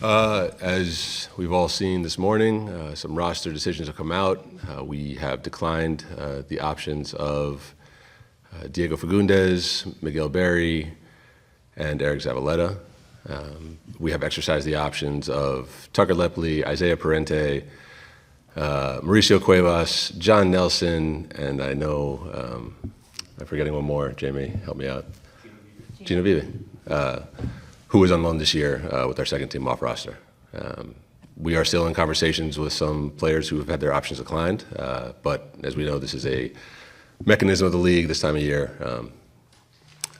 As we've all seen this morning, some roster decisions have come out. We have declined the options of Diego Fagundes, Miguel Berry, and Eric Zavaleta. We have exercised the options of Tucker Lepley, Isaiah Parente, Mauricio Cuevas, John Nelson, and I know I'm forgetting one more. Jamie, help me out. Gino Vive, who was on loan this year with our second team off roster. We are still in conversations with some players who have had their options declined, but as we know, this is a mechanism of the league this time of year.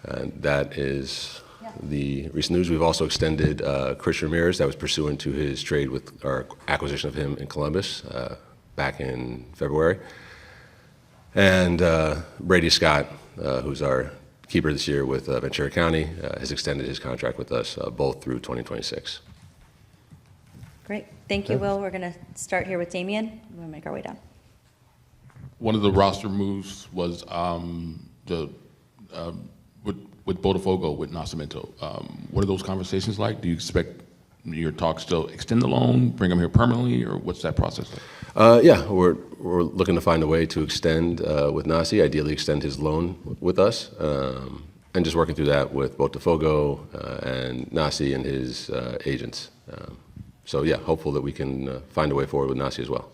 And that is the recent news. We've also extended Chris Ramirez. That was pursuant to his trade with our acquisition of him in Columbus back in February. And Brady Scott, who's our keeper this year with Ventura County, has extended his contract with us both through 2026. Great. Thank you, Will. We're going to start here with Damien. We'll make our way down. One of the roster moves was with Botafogo, with Nascimento. What are those conversations like? Do you expect your talks to extend the loan, bring him here permanently, or what's that process like? Yeah, we're looking to find a way to extend with Nasi, ideally extend his loan with us, and just working through that with Botafogo and Nasi and his agents. So yeah, hopeful that we can find a way forward with Nasi as well.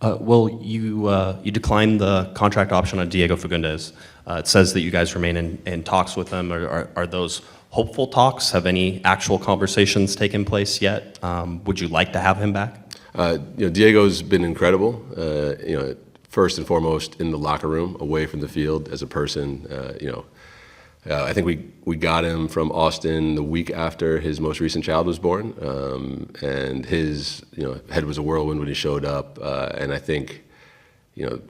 Well, you declined the contract option on Diego Fagundes. It says that you guys remain in talks with him. Are those hopeful talks? Have any actual conversations taken place yet? Would you like to have him back? Diego's been incredible. First and foremost in the locker room, away from the field as a person. I think we got him from Austin the week after his most recent child was born, and his head was a whirlwind when he showed up. And I think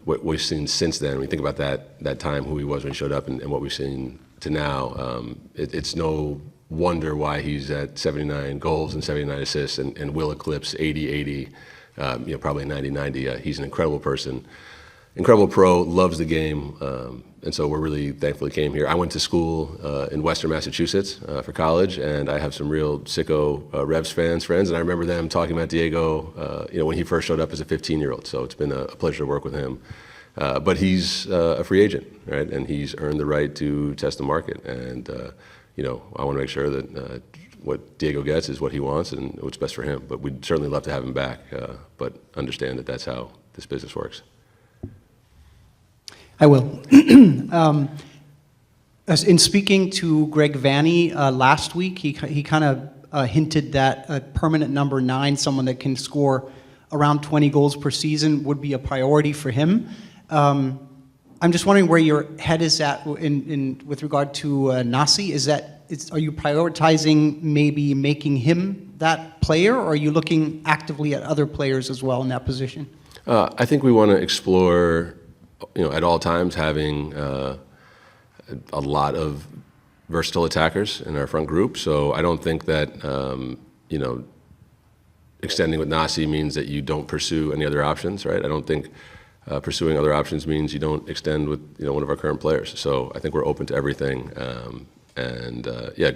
what we've seen since then, when you think about that time, who he was when he showed up, and what we've seen to now, it's no wonder why he's at 79 goals and 79 assists and will eclipse 80-80, probably 90-90. He's an incredible person, incredible pro, loves the game, and so we're really thankful he came here. I went to school in Western Massachusetts for college, and I have some real sicko Revs friends, and I remember them talking about Diego, when he first showed up as a 15-year-old. So it's been a pleasure to work with him. But he's a free agent, right? And he's earned the right to test the market. And I want to make sure that what Diego gets is what he wants and what's best for him. But we'd certainly love to have him back, but understand that that's how this business works. I will. In speaking to Greg Vanny last week, he kind of hinted that a permanent number 9, someone that can score around 20 goals per season, would be a priority for him. I'm just wondering where your head is at with regard to Nasi. Are you prioritizing maybe making him that player, or are you looking actively at other players as well in that position? I think we want to explore, at all times having a lot of versatile attackers in our front group. So I don't think that extending with Nasi means that you don't pursue any other options, right? I don't think pursuing other options means you don't extend with one of our current players. So I think we're open to everything,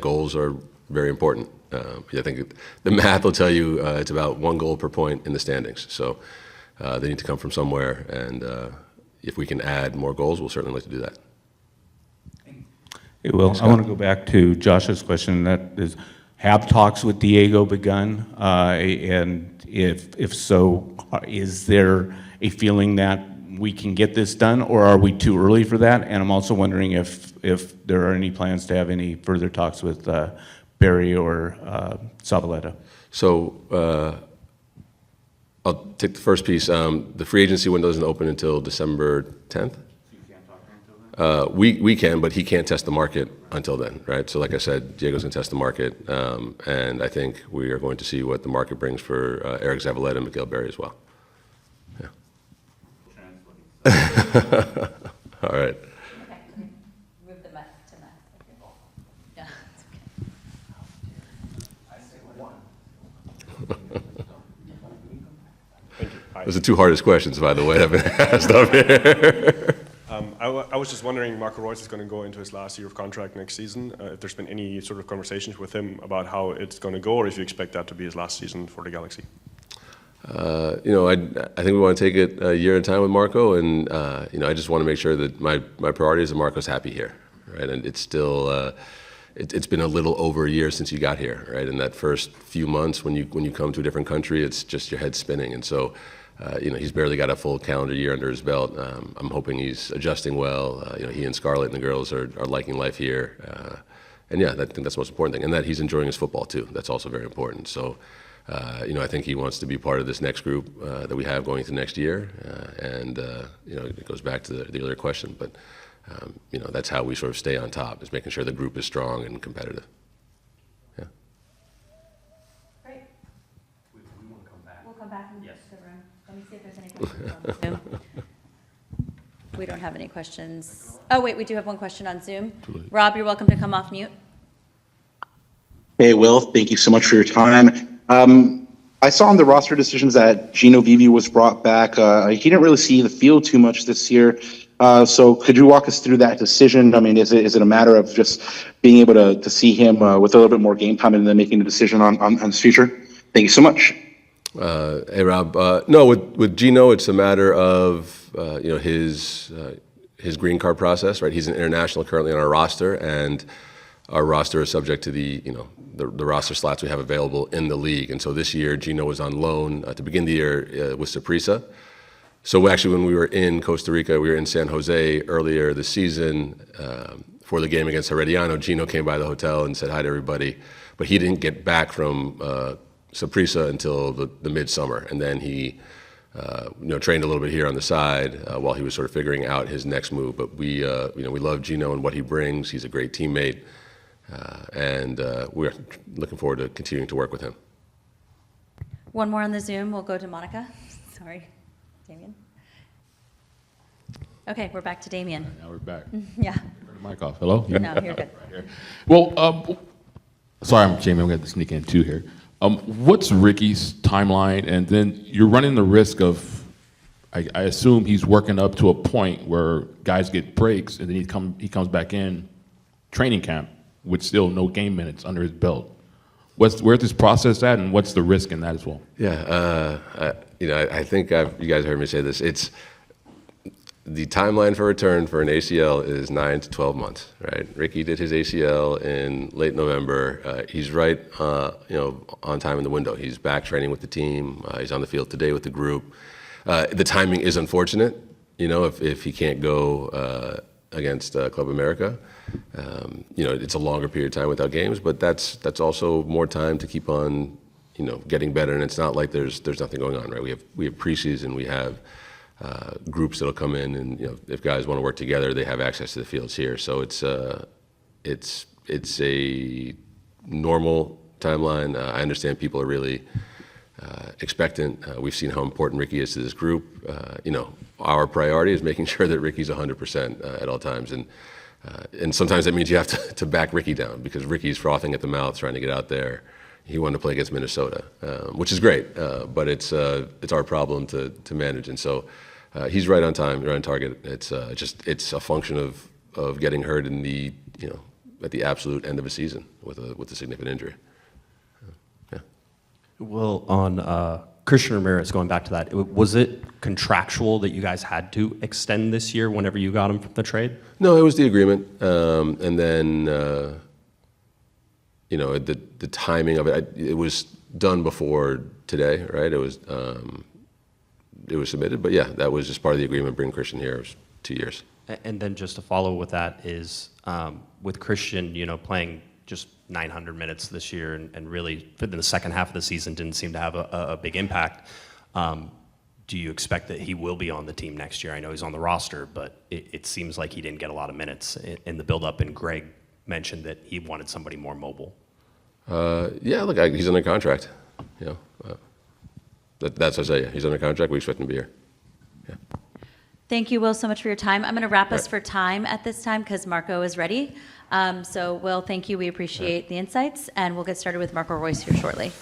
goals are very important. I think the math will tell you it's about 1 goal per point in the standings. So they need to come from somewhere, and if we can add more goals, we'll certainly like to do that. Hey, Will, I want to go back to Josh's question. That is, have talks with Diego begun? And if so, is there a feeling that we can get this done, or are we too early for that? And I'm also wondering if there are any plans to have any further talks with Barry or Zavaleta. So I'll take the first piece. The free agency window doesn't open until December 10th. We can, but he can't test the market until then, right? So like I said, Diego's going to test the market, and I think we are going to see what the market brings for Eric Zavaleta and Miguel Berry as well. Yeah. All right. Okay. Move the mic to Matt. Yeah, that's okay. I say one. Those are the 2 hardest questions, by the way, I've been asked up here. I I was just wondering, Marco Reus is going to go into his last year of contract next season. If there's been any sort of conversations with him about how it's going to go, or if you expect that to be his last season for the Galaxy. I think we want to take it a year at a time with Marco, and I just want to make sure that my priority is that Marco's happy here, right? And it's still it's been a little over a year since you got here, right? In that first few months, when you come to a different country, it's just your head spinning, and so he's barely got a full calendar year under his belt. I'm hoping he's adjusting well. He and Scarlett and the girls are liking life here, and yeah, I think that's the most important thing, and that he's enjoying his football too. That's also very important. So. I think he wants to be part of this next group that we have going into next year, and it goes back to the earlier question, but that's how we sort of stay on top, is making sure the group is strong and competitive. Yeah. Great. We want to come back. We'll come back into Yes. the room. Let me see if there's any questions on Zoom. We don't have any questions. Oh, wait, we do have one question on Zoom. Rob, you're welcome to come off mute. Hey, Will, thank you so much for your time. I saw in the roster decisions that Gino Vivi was brought back. He didn't really see the field too much this year. So could you walk us through that decision? I mean, is it a matter of just being able to see him with a little bit more game time and then making a decision on his future? Thank you so much. Hey, Rob. No, with Gino, it's a matter of his green card process, right? He's an international currently on our roster, and our roster is subject to the roster slots we have available in the league. And so this year, Gino was on loan to begin the year with Saprissa. So actually, when we were in Costa Rica, we were in San Jose earlier this season for the game against Herediano. Gino came by the hotel and said hi to everybody, but he didn't get back from Saprissa until the midsummer, and then he trained a little bit here on the side while he was sort of figuring out his next move. But we love Gino and what he brings. He's a great teammate. And we're looking forward to continuing to work with him. One more on the Zoom. We'll go to Monica. Sorry, Damien. Okay, we're back to Damien. Now we're back. Yeah. Turn the mic off. Hello? No, you're good. Well, sorry, I'm Jamie. I'm going to sneak in two here. What's Ricky's timeline? And then you're running the risk of, I assume he's working up to a point where guys get breaks, and then he comes back in training camp with still no game minutes under his belt. Where's this process at, and what's the risk in that as well? Yeah, I think you guys heard me say this. It's the timeline for return for an ACL is 9 to 12 months, right? Ricky did his ACL in late November. He's right, on time in the window. He's back training with the team. He's on the field today with the group. The timing is unfortunate, if he can't go against Club America. It's a longer period of time without games, but that's also more time to keep on, getting better. And it's not like there's nothing going on, right? We have preseason, we have groups that'll come in, and if guys want to work together, they have access to the fields here. So it's a normal timeline. I understand people are really expectant. We've seen how important Ricky is to this group. Our priority is making sure that Ricky's 100% at all times, and sometimes that means you have to back Ricky down, because Ricky's frothing at the mouth trying to get out there. He wanted to play against Minnesota, which is great, but it's our problem to manage. And so he's right on time, right on target. It's a function of getting hurt in at the absolute end of a season with a significant injury. Yeah. Well, on Christian Ramirez, going back to that, was it contractual that you guys had to extend this year whenever you got him from the trade? No, it was the agreement, and then the timing of it. It was done before today, right? It was submitted, but yeah, that was just part of the agreement. Bring Christian here. It was 2 years. And then just to follow with that is with Christian, playing just 900 minutes this year and really in the second half of the season didn't seem to have a big impact. Do you expect that he will be on the team next year? I know he's on the roster, but it seems like he didn't get a lot of minutes in the build-up, and Greg mentioned that he wanted somebody more mobile. Yeah, look, he's under contract. That's what I say. He's under contract. We expect him to be here. Yeah. Thank you, Will, so much for your time. I'm going to wrap us for time at this time because Marco is ready. So, Will, thank you. We appreciate the insights, and we'll get started with Marco Reus here shortly.